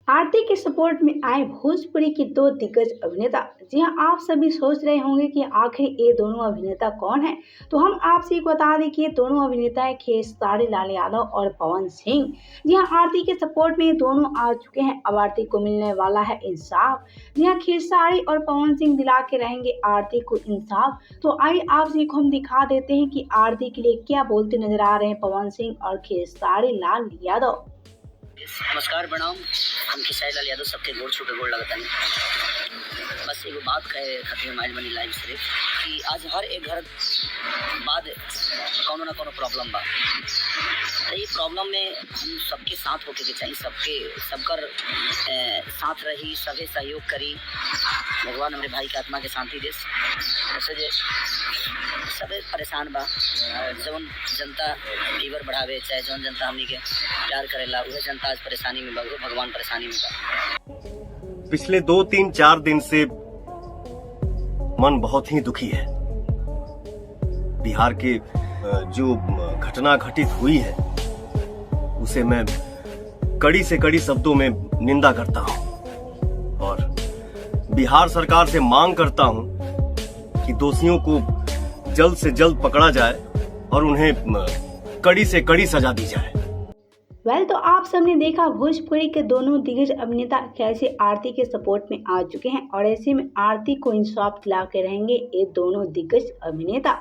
आरती के सपोर्ट में आए भोजपुरी के दो दिग्गज अभिनेता। जी हां, आप सभी सोच रहे होंगे कि आखिर ये दोनों अभिनेता कौन हैं। तो हम आपसे एक बता दें कि ये दोनों अभिनेता है खेसारी लाल यादव और पवन सिंह। जी हां, आरती के सपोर्ट में ये दोनों आ चुके हैं। अब आरती को मिलने वाला है इंसाफ। जी हां, खेसारी और पवन सिंह दिला के रहेंगे आरती को इंसाफ। तो आइए आपसे हम दिखा देते हैं कि आरती के लिए क्या बोलते नजर आ रहे हैं पवन सिंह और खेसारी लाल यादव। नमस्कार प्रणाम। हम खेसारी लाल यादव सबके गोड़ छू के गोड़ लगता नहीं। बस एगो बात कहे खातिर माइंड बनी लाइव सिर्फ कि आज हर एक घर बाद कोनो ना कोनो प्रॉब्लम बा। तो ये प्रॉब्लम में हम सबके साथ होके के चाहिए, सबकर साथ रही, सभी सहयोग करी। भगवान हमारे भाई के आत्मा के शांति देस। वैसे जे सब परेशान बा, जौन जनता फीवर बढ़ावे चाहे जौन जनता हमनी के प्यार करेला वह जनता आज परेशानी में बा, भगवान परेशानी में बा। पिछले 2-3-4 दिन से मन बहुत ही दुखी है। बिहार के जो घटना घटित हुई है उसे मैं कड़ी से कड़ी शब्दों में निंदा करता हूं और बिहार सरकार से मांग करता हूं कि दोषियों को जल्द से जल्द पकड़ा जाए और उन्हें कड़ी से कड़ी सजा दी जाए। तो आप सबने देखा भोजपुरी के दोनों दिग्गज अभिनेता कैसे आरती के सपोर्ट में आ चुके हैं और ऐसे में आरती को इंसाफ दिला के रहेंगे ये दोनों दिग्गज अभिनेता।